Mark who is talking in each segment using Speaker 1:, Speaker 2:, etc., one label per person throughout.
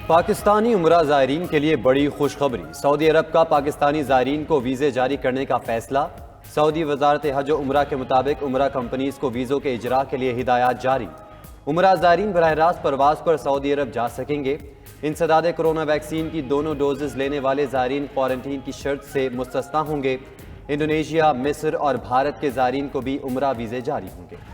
Speaker 1: پاکستانی عمرہ زائرین کے لیے بڑی خوشخبری، سعودی عرب کا پاکستانی زائرین کو ویزے جاری کرنے کا فیصلہ۔ سعودی وزارت حج و عمرہ کے مطابق عمرہ کمپنیز کو ویزوں کے اجراء کے لیے ہدایات جاری۔ عمرہ زائرین براہ راست پرواز پر سعودی عرب جا سکیں گے۔ انسداد کرونا ویکسین کی دونوں ڈوزز لینے والے زائرین کوارنٹین کی شرط سے مستثنی ہوں گے۔ انڈونیشیا، مصر اور بھارت کے زائرین کو بھی عمرہ ویزے جاری ہوں گے۔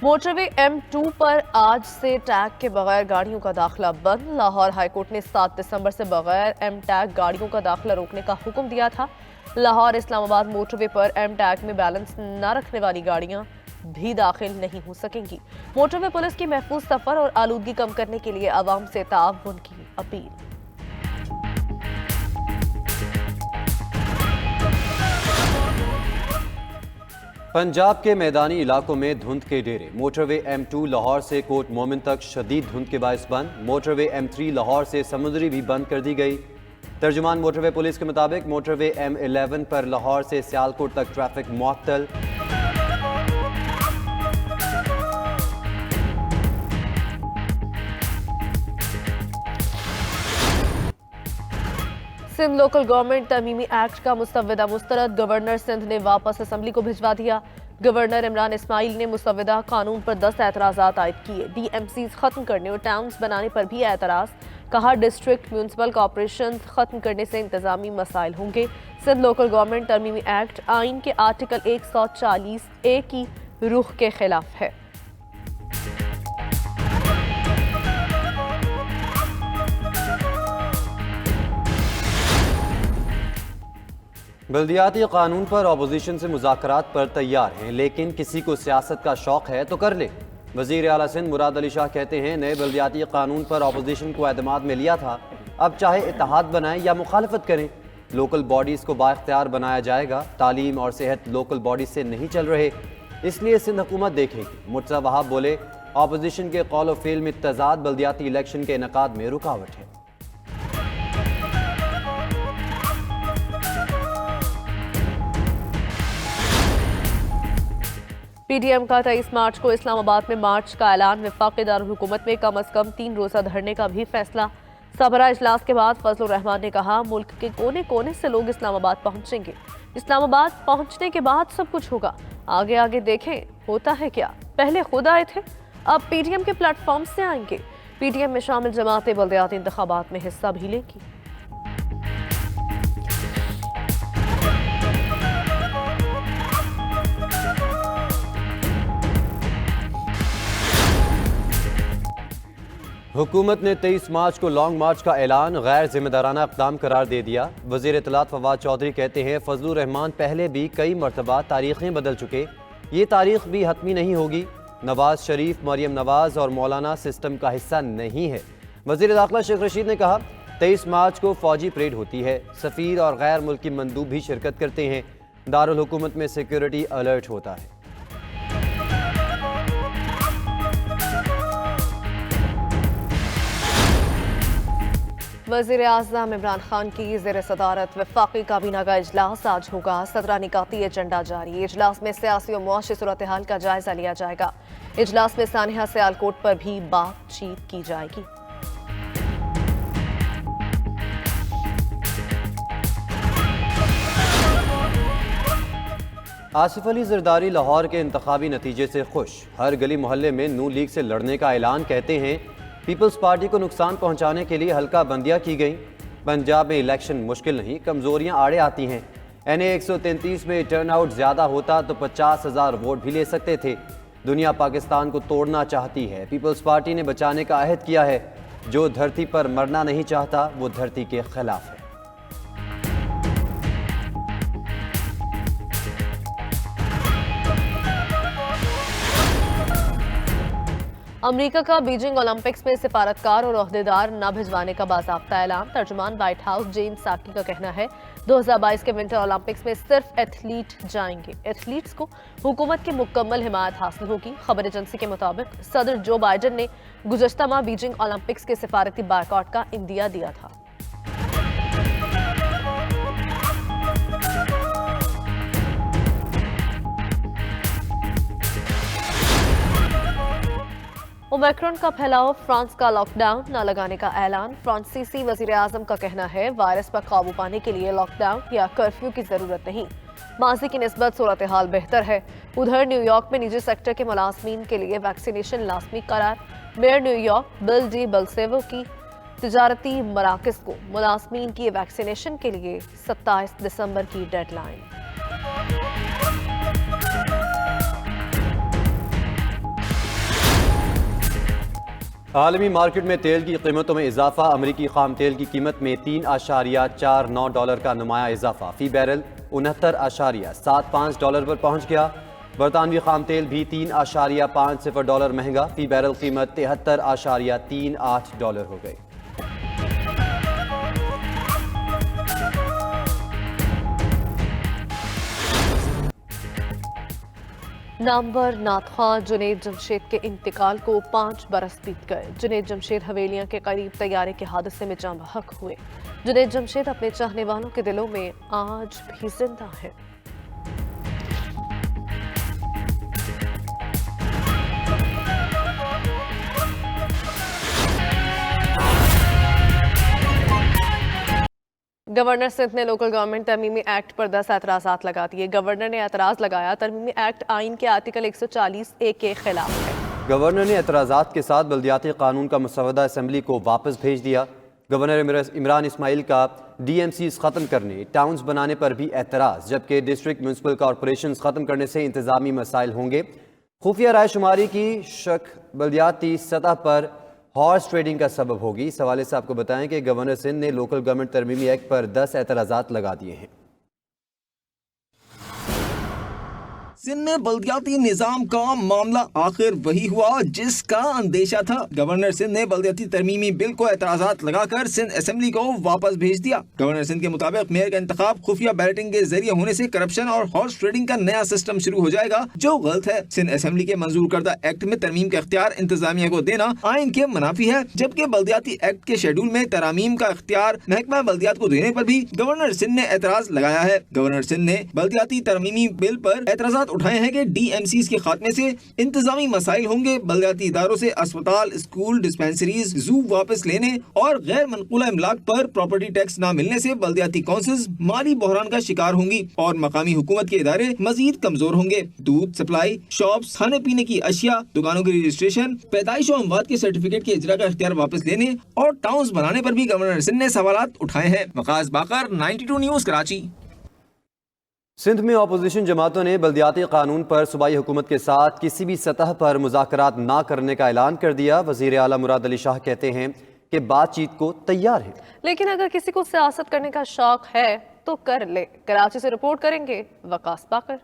Speaker 2: موٹر وے M2 پر آج سے ٹیگ کے بغیر گاڑیوں کا داخلہ بند۔ لاہور ہائی کورٹ نے 7 دسمبر سے بغیر ایم ٹیگ گاڑیوں کا داخلہ روکنے کا حکم دیا تھا۔ لاہور اسلام آباد موٹر وے پر ایم ٹیگ میں بیلنس نہ رکھنے والی گاڑیاں بھی داخل نہیں ہو سکیں گی۔ موٹر وے پولیس کی محفوظ سفر اور آلودگی کم کرنے کے لیے عوام سے تعاون کی اپیل۔
Speaker 1: پنجاب کے میدانی علاقوں میں دھند کے ڈیرے۔ موٹر وے M2 لاہور سے کوٹ مومن تک شدید دھند کے باعث بند۔ موٹر وے M3 لاہور سے سمندری بھی بند کر دی گئی۔ ترجمان موٹر وے پولیس کے مطابق موٹر وے M11 پر لاہور سے سیالکوٹ تک ٹریفک معطل۔
Speaker 2: سندھ لوکل گورنمنٹ ترمیمی ایکٹ کا مسودہ مسترد، گورنر سندھ نے واپس اسمبلی کو بھجوا دیا۔ گورنر عمران اسماعیل نے مسودہ قانون پر 10 اعتراضات عائد کیے۔ DMCs ختم کرنے اور ٹاؤنز بنانے پر بھی اعتراض، کہا ڈسٹرکٹ میونسپل کارپوریشن ختم کرنے سے انتظامی مسائل ہوں گے۔ سندھ لوکل گورنمنٹ ترمیمی ایکٹ آئین کے آرٹیکل 140A کی روح کے خلاف ہے۔
Speaker 1: بلدیاتی قانون پر اپوزیشن سے مذاکرات پر تیار ہیں، لیکن کسی کو سیاست کا شوق ہے تو کر لے۔ وزیر اعلیٰ سندھ مراد علی شاہ کہتے ہیں نئے بلدیاتی قانون پر اپوزیشن کو اعتماد میں لیا تھا، اب چاہے اتحاد بنائیں یا مخالفت کریں، لوکل باڈیز کو بااختیار بنایا جائے گا۔ تعلیم اور صحت لوکل باڈیز سے نہیں چل رہے، اس لیے سندھ حکومت دیکھے گی۔ مرتضی وہاب بولے اپوزیشن کے قول و فعل میں تضاد بلدیاتی الیکشن کے انعقاد میں رکاوٹ ہے۔
Speaker 2: PDM کا 23 مارچ کو اسلام آباد میں مارچ کا اعلان، وفاقی دارالحکومت میں کم از کم 3 روزہ دھرنے کا بھی فیصلہ۔ صبرا اجلاس کے بعد فضل الرحمان نے کہا ملک کے کونے کونے سے لوگ اسلام آباد پہنچیں گے، اسلام آباد پہنچنے کے بعد سب کچھ ہوگا، آگے آگے دیکھیں ہوتا ہے کیا، پہلے خود آئے تھے اب PDM کے پلیٹ فارم سے آئیں گے۔ PDM میں شامل جماعتیں بلدیاتی انتخابات میں حصہ بھی لیں گی۔
Speaker 1: حکومت نے 23 مارچ کو لانگ مارچ کا اعلان غیر ذمہ دارانہ اقدام قرار دے دیا۔ وزیر اطلاعات فواد چودھری کہتے ہیں فضل الرحمان پہلے بھی کئی مرتبہ تاریخیں بدل چکے، یہ تاریخ بھی حتمی نہیں ہوگی۔ نواز شریف، مریم نواز اور مولانا سسٹم کا حصہ نہیں ہے۔ وزیر داخلہ شیخ رشید نے کہا 23 مارچ کو فوجی پریڈ ہوتی ہے، سفیر اور غیر ملکی مندوب بھی شرکت کرتے ہیں، دارالحکومت میں سیکیورٹی الرٹ ہوتا ہے۔
Speaker 2: وزیر اعظم عمران خان کی زیر صدارت وفاقی کابینہ کا اجلاس آج ہوگا۔ 17 نکاتی ایجنڈا جاری، اجلاس میں سیاسی و معاشی صورتحال کا جائزہ لیا جائے گا۔ اجلاس میں سانحہ سیالکوٹ پر بھی بات چیت کی جائے گی۔
Speaker 1: آصف علی زرداری لاہور کے انتخابی نتیجے سے خوش، ہر گلی محلے میں نون لیگ سے لڑنے کا اعلان، کہتے ہیں پیپلز پارٹی کو نقصان پہنچانے کے لیے حلقہ بندیاں کی گئیں۔ پنجاب میں الیکشن مشکل نہیں، کمزوریاں آڑے آتی ہیں۔ NA 133 میں ٹرن آؤٹ زیادہ ہوتا تو 50,000 ووٹ بھی لے سکتے تھے۔ دنیا پاکستان کو توڑنا چاہتی ہے، پیپلز پارٹی نے بچانے کا عہد کیا ہے، جو دھرتی پر مرنا نہیں چاہتا وہ دھرتی کے خلاف ہے۔
Speaker 2: امریکہ کا بیجنگ اولمپکس میں سفارتکار اور عہدیدار نہ بھجوانے کا باضابطہ اعلان۔ ترجمان وائٹ ہاؤس جین ساکی کا کہنا ہے 2022 کے ونٹر اولمپکس میں صرف ایتھلیٹ جائیں گے، ایتھلیٹس کو حکومت کی مکمل حمایت حاصل ہوگی۔ خبر ایجنسی کے مطابق صدر جو بائیڈن نے گزشتہ ماہ بیجنگ اولمپکس کے سفارتی بائیکاٹ کا عندیہ دیا تھا۔ ओमिक्रॉन का फैलाव, फ्रांस का लॉकडाउन न लगाने का ऐलान। फ्रांसीसी वजीर आजम का कहना है वायरस पर काबू पाने के लिए लॉकडाउन या कर्फ्यू की जरूरत नहीं, माजी की निस्बत सूरत हाल बेहतर है। उधर न्यूयॉर्क में निजी सेक्टर के मुलाजमीन के लिए वैक्सीनेशन लाजमी करार। मेयर न्यूयॉर्क बिल डी बलसेवो की तिजारती मराकज को मुलाजमीन की वैक्सीनेशन के लिए 27 दिसंबर की डेडलाइन।
Speaker 1: आलमी मार्केट में तेल की कीमतों में इजाफा। अमरीकी खाम तेल की कीमत में $3.49 का नुमाया इजाफा। फी बैरल $69.75 पर पहुंच गया। बरतानवी खाम तेल भी $3.50 महंगा। फी बैरल कीमत $73.38 हो गई।
Speaker 2: नामवर नाथख्वां जुनेद जमशेद के इंतकाल को 5 बरस बीत गए। जुनेद जमशेद हवेलियां के करीब तैयारे के हादसे में जाँ बहक हुए। जुनेद जमशेद अपने चाहने वालों के दिलों में आज भी जिंदा है। गवर्नर सिंध ने लोकल गवर्नमेंट तरमीमी एक्ट पर 10 एतराज़ात लगा दिए। गवर्नर ने एतराज़ लगाया तरमीमी एक्ट आइन के आर्टिकल 140A के खिलाफ है।
Speaker 1: गवर्नर ने एतराज़ात के साथ बल्दियाती कानून का मसवदा असम्बली को वापस भेज दिया। गवर्नर इमरान इस्माइल का DMCs ख़त्म करने, टाउन्स बनाने पर भी एतराज़, जबकि डिस्ट्रिक्ट म्यूनसिपल कॉरपोरेशन ख़त्म करने से इंतज़ामी मसाइल होंगे। खुफिया राय शुमारी की शक बल्दियाती सतह पर हॉर्स ट्रेडिंग का सबब होगी। इस हवाले से आपको बताएं कि गवर्नर सिंध ने लोकल गवर्नमेंट तरमीमी एक्ट पर 10 एतराज़ात लगा दिए हैं।
Speaker 3: सिंध में बल्दियाती निजाम का मामला आखिर वही हुआ जिसका अंदेशा था। गवर्नर सिंध ने बल्दियाती तरमीमी बिल को एतराज़ात लगाकर सिंध असेंबली को वापस भेज दिया। गवर्नर सिंध के मुताबिक मेयर का इंतखाब खुफिया बैलेटिंग के जरिए होने से करप्शन और हॉर्स ट्रेडिंग का नया सिस्टम शुरू हो जाएगा, जो गलत है। सिंध असेंबली के मंजूर करदा एक्ट में तरमीम का इख्तियार इंतजामिया को देना आइन के मुनाफी है, जबकि बल्दियाती एक्ट के शेड्यूल में तरामीम का इख्तियार महकमा बल्दियात को देने पर भी गवर्नर सिंध ने एतराज लगाया है। गवर्नर सिंध ने बल्दियाती तरमीमी बिल पर एतराज़ात उठाए हैं कि DMCs के खात्मे से इंतजामी मसाइल होंगे। बल्दियाती इदारों से अस्पताल, स्कूल, डिस्पेंसरीज, जू वापस लेने और गैर मनकूला इमलाक पर प्रॉपर्टी टैक्स न मिलने से बल्दियाती काउंसिल्स माली बहरान का शिकार होंगी और मकामी हुकूमत के इदारे मजीद कमजोर होंगे। दूध सप्लाई, शॉप्स, खाने पीने की अशिया, दुकानों की रजिस्ट्रेशन, पैदाइश और अमवात के सर्टिफिकेट के इजरा का इख्तियार वापस लेने और टाउन्स बनाने पर भी गवर्नर सिंध ने सवालात उठाए हैं। वकास बाकर, 92 न्यूज़, कराची।
Speaker 1: सिंध में अपोजिशन जमातों ने बल्दियाती कानून पर सूबाई हुकूमत के साथ किसी भी सतह पर मुज़ाकरात ना करने का ऐलान कर दिया। वज़ीर आला मुराद अली शाह कहते हैं कि बातचीत को तैयार है,
Speaker 2: लेकिन अगर किसी को सियासत करने का शौक है तो कर ले। कराची से रिपोर्ट करेंगे वकास बाकर।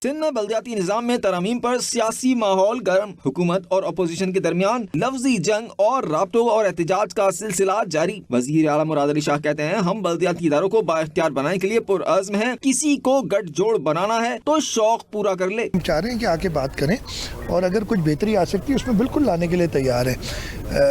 Speaker 3: सिंध में बल्दियाती निजाम में तरमीम पर सियासी माहौल गर्म। हुकूमत और अपोजिशन के दरमियान लफ्जी जंग और राब्तों और एहतजाज का सिलसिला जारी। वजीर आला मुराद अली शाह कहते हैं हम बल्दियाती इदारों को बाइख्तियार बनाने के लिए पुरअज़्म हैं। किसी को गठजोड़ बनाना है तो शौक पूरा कर ले।
Speaker 4: हम चाह रहे हैं कि आके बात करें और अगर कुछ बेहतरी आ सकती है उसमें बिल्कुल लाने के लिए तैयार है,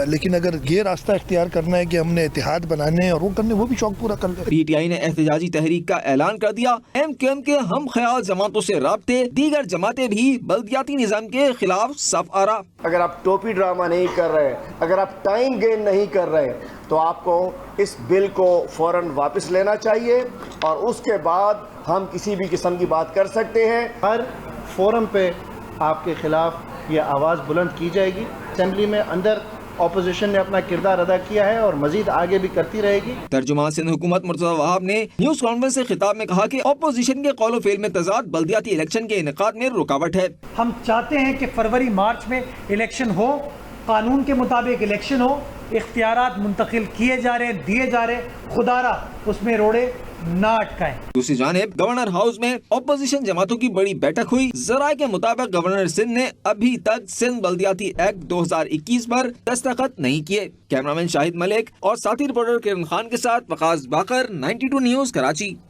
Speaker 4: लेकिन अगर ये रास्ता इख्तियार करना है कि हमने इत्तेहाद बनाने और वो करने, वो भी शौक पूरा कर ले।
Speaker 3: PTI ने एहतजाजी तहरीक का ऐलान कर दिया। MQM के हम ख्याल जमातों से दीगर जमातें भी बल्दियाती निजाम के खिलाफ सफ आ रहा।
Speaker 5: अगर आप टोपी ड्रामा नहीं कर रहे, अगर आप टाइम गेन नहीं कर रहे, तो आपको इस बिल को फौरन वापस लेना चाहिए और उसके बाद हम किसी भी किस्म की बात कर सकते हैं।
Speaker 6: हर फोरम पे आपके खिलाफ ये आवाज़ बुलंद की जाएगी। असेंबली में अंदर अपोजिशन ने अपना किरदार अदा किया है और मजीद आगे भी करती रहेगी।
Speaker 3: तर्जुमान सिंध हुकूमत मुर्तज़ा वहाब ने न्यूज़ कॉन्फ्रेंस से खिताब में कहा कि अपोजिशन के कौल फेल में तजाद बल्दियाती इलेक्शन के इनेकाद में रुकावट है।
Speaker 7: हम चाहते हैं कि फरवरी मार्च में इलेक्शन हो, कानून के मुताबिक इलेक्शन हो, इख्तियारात मुंतकिल किए जा रहे, दिए जा रहे, खुदारा उसमें रोड़े ना अटकाएं।
Speaker 3: दूसरी जानिब गवर्नर हाउस में अपोजिशन जमातों की बड़ी बैठक हुई। ज़राए के मुताबिक गवर्नर सिंध ने अभी तक सिंध बल्दियाती एक्ट 2021 पर दस्तखत नहीं किए। कैमरामैन शाहिद मलिक और साथी रिपोर्टर किरण खान के साथ वकास बाकर, 92 न्यूज़, कराची।